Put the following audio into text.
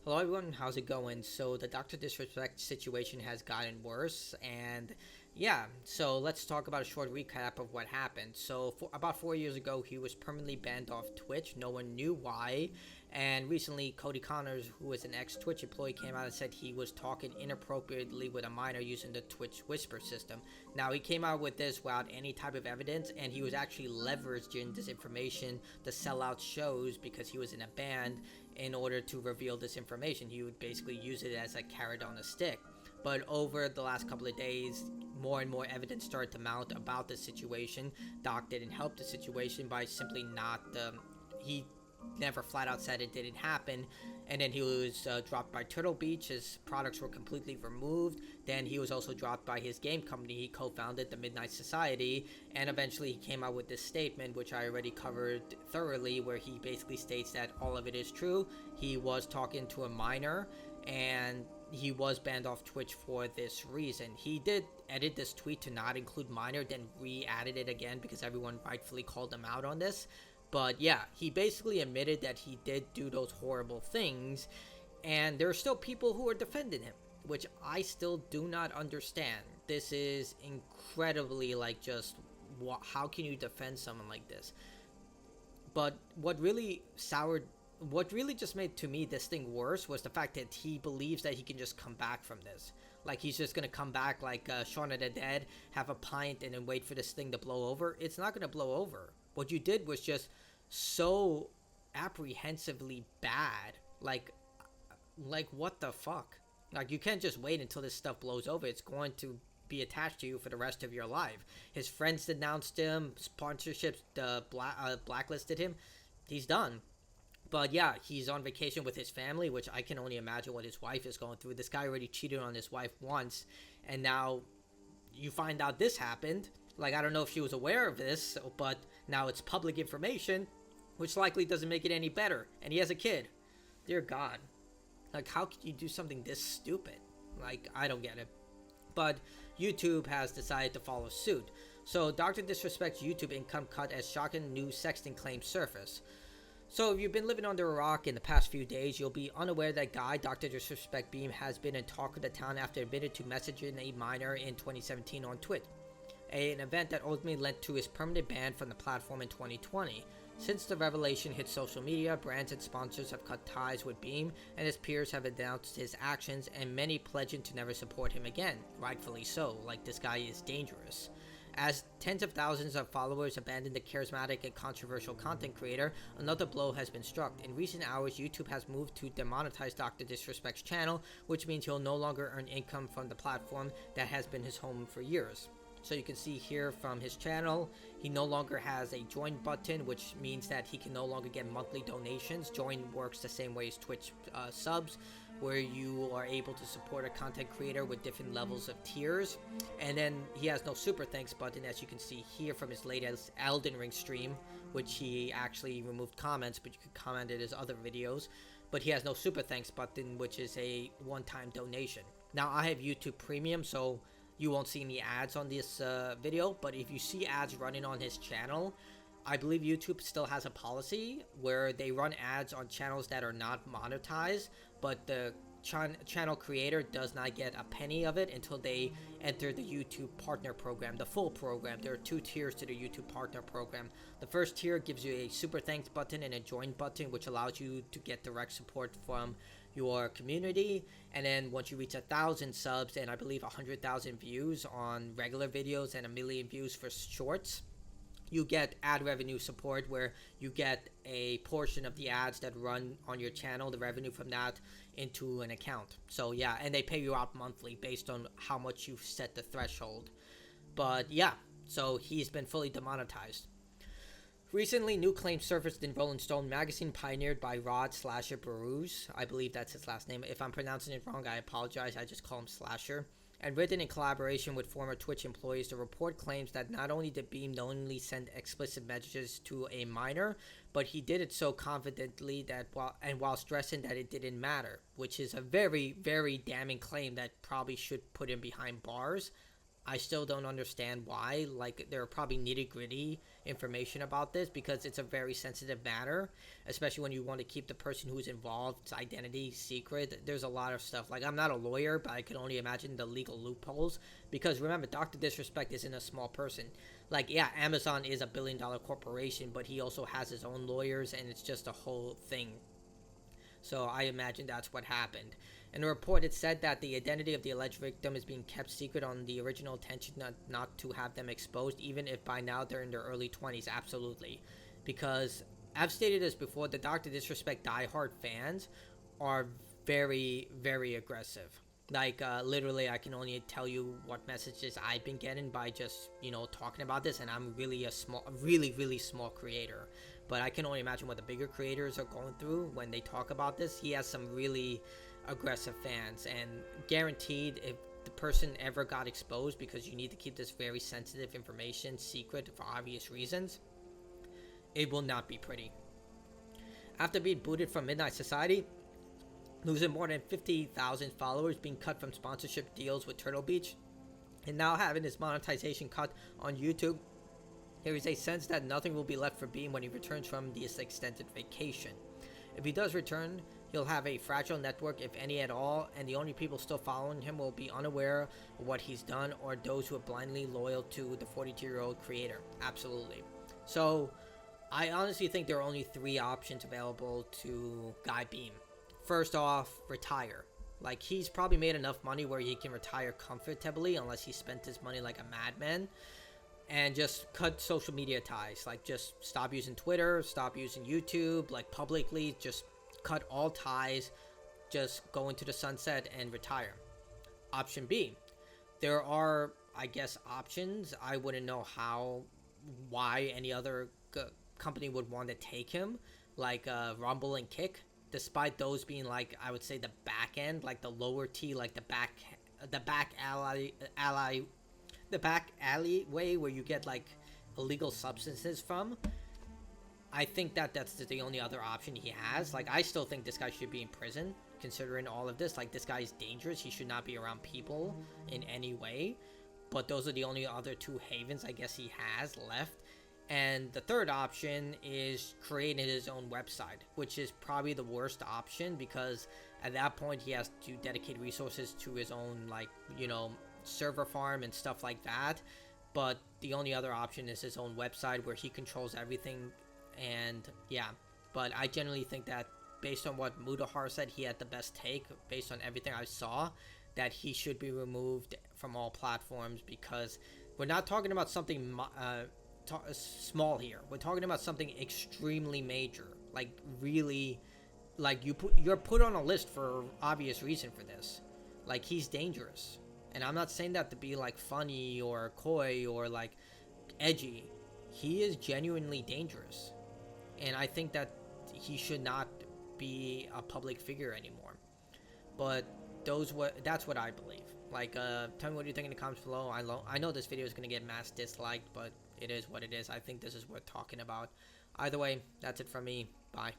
Hello everyone, how's it going? So the Dr. Disrespect situation has gotten worse, and yeah, so let's talk about a short recap of what happened. So about 4 years ago, he was permanently banned off Twitch. No one knew why, and recently Cody Connors, who was an ex-Twitch employee, came out and said he was talking inappropriately with a minor using the Twitch Whisper system. Now he came out with this without any type of evidence, and he was actually leveraging this information to sell out shows because he was in a band in order to reveal this information. He would basically use it as a carrot on a stick. But over the last couple of days, more and more evidence started to mount about the situation. Doc didn't help the situation by simply not. He never flat out said it didn't happen. And then he was dropped by Turtle Beach. His products were completely removed. Then he was also dropped by his game company. He co-founded the Midnight Society, and eventually he came out with this statement, which I already covered thoroughly, where he basically states that all of it is true. He was talking to a minor, and he was banned off Twitch for this reason. He did edit this tweet to not include minor, then re-added it again because everyone rightfully called him out on this. But yeah, he basically admitted that he did do those horrible things, and there are still people who are defending him, which I still do not understand. This is incredibly just how can you defend someone like this? But what really just made to me this thing worse was the fact that he believes that he can just come back from this. Like he's just gonna come back like Shaun of the Dead, have a pint, and then wait for this thing to blow over. It's not gonna blow over. What you did was just so apprehensively bad. Like what the fuck? Like you can't just wait until this stuff blows over. It's going to be attached to you for the rest of your life. His friends denounced him, sponsorships blacklisted him. He's done. But yeah, he's on vacation with his family, which I can only imagine what his wife is going through. This guy already cheated on his wife once, and now you find out this happened. Like, I don't know if she was aware of this, but now it's public information, which likely doesn't make it any better. And he has a kid. Dear God. Like, how could you do something this stupid? Like, I don't get it. But YouTube has decided to follow suit. So, Dr. Disrespect's YouTube income cut as shocking new sexting claims surface. So if you've been living under a rock in the past few days, you'll be unaware that guy, Dr. Disrespect Beam, has been in talk of the town after admitted to messaging a minor in 2017 on Twitch, an event that ultimately led to his permanent ban from the platform in 2020. Since the revelation hit social media, brands and sponsors have cut ties with Beam, and his peers have denounced his actions, and many pledging to never support him again. Rightfully so, like this guy is dangerous. As tens of thousands of followers abandon the charismatic and controversial content creator, another blow has been struck. In recent hours, YouTube has moved to demonetize Dr. Disrespect's channel, which means he'll no longer earn income from the platform that has been his home for years. So you can see here from his channel, he no longer has a join button, which means that he can no longer get monthly donations. Join works the same way as Twitch subs, where you are able to support a content creator with different levels of tiers. And then he has no super thanks button, as you can see here from his latest Elden Ring stream, which he actually removed comments, but you could comment in his other videos. But he has no super thanks button, which is a one-time donation. Now I have YouTube Premium, so you won't see any ads on this video, but if you see ads running on his channel, I believe YouTube still has a policy where they run ads on channels that are not monetized, but the channel creator does not get a penny of it until they enter the YouTube Partner Program, the full program. There are two tiers to the YouTube Partner Program. The first tier gives you a super thanks button and a join button, which allows you to get direct support from your community. And then once you reach 1,000 subs and I believe 100,000 views on regular videos and 1 million views for shorts, you get ad revenue support, where you get a portion of the ads that run on your channel, the revenue from that, into an account. So yeah, and they pay you out monthly based on how much you've set the threshold. But yeah, so he's been fully demonetized. Recently, new claims surfaced in Rolling Stone magazine, pioneered by Rod Slasher Baruz. I believe that's his last name. If I'm pronouncing it wrong, I apologize. I just call him Slasher. And written in collaboration with former Twitch employees, the report claims that not only did Beam knowingly send explicit messages to a minor, but he did it so confidently that while stressing that it didn't matter, which is a very, very damning claim that probably should put him behind bars. I still don't understand why. Like, there are probably nitty gritty information about this because it's a very sensitive matter, especially when you want to keep the person who's involved's identity secret. There's a lot of stuff. Like, I'm not a lawyer, but I can only imagine the legal loopholes. Because remember, Dr. Disrespect isn't a small person. Like, yeah, Amazon is a billion-dollar corporation, but he also has his own lawyers, and it's just a whole thing. So I imagine that's what happened. In the report, it said that the identity of the alleged victim is being kept secret on the original intention not to have them exposed, even if by now they're in their early 20s. Absolutely. Because I've stated this before, the Dr. Disrespect diehard fans are very, very aggressive. Like, literally, I can only tell you what messages I've been getting by just, talking about this, and I'm really really, really small creator. But I can only imagine what the bigger creators are going through when they talk about this. He has some really aggressive fans, and guaranteed if the person ever got exposed, because you need to keep this very sensitive information secret for obvious reasons, it will not be pretty. After being booted from Midnight Society, losing more than 50,000 followers, being cut from sponsorship deals with Turtle Beach, and now having his monetization cut on YouTube, there is a sense that nothing will be left for Beam when he returns from this extended vacation. If he does return, he'll have a fragile network, if any at all, and the only people still following him will be unaware of what he's done, or those who are blindly loyal to the 42-year-old creator. Absolutely. So, I honestly think there are only 3 options available to Guy Beam. First off, retire. Like, he's probably made enough money where he can retire comfortably, unless he spent his money like a madman. And just cut social media ties. Like, just stop using Twitter, stop using YouTube, like, publicly, just cut all ties, just go into the sunset and retire. Option B, there are, I guess, options. I wouldn't know why any other company would want to take him, like Rumble and Kick, despite those being, like, I would say the back end, like the lower T, like the back alleyway where you get like illegal substances from. I think that's the only other option he has. Like, I still think this guy should be in prison, considering all of this. Like, this guy is dangerous. He should not be around people in any way. But those are the only other 2 havens I guess he has left. And the third option is creating his own website, which is probably the worst option, because at that point he has to dedicate resources to his own, like, server farm and stuff like that. But the only other option is his own website, where he controls everything. And yeah, but I generally think that based on what Mudahar said, he had the best take based on everything I saw, that he should be removed from all platforms, because we're not talking about something small here. We're talking about something extremely major, like really, like you're put on a list for obvious reason for this. Like, he's dangerous. And I'm not saying that to be like funny or coy or like edgy. He is genuinely dangerous. And I think that he should not be a public figure anymore. But that's what I believe. Like, tell me what you think in the comments below. I know this video is going to get mass disliked, but it is what it is. I think this is worth talking about. Either way, that's it from me. Bye.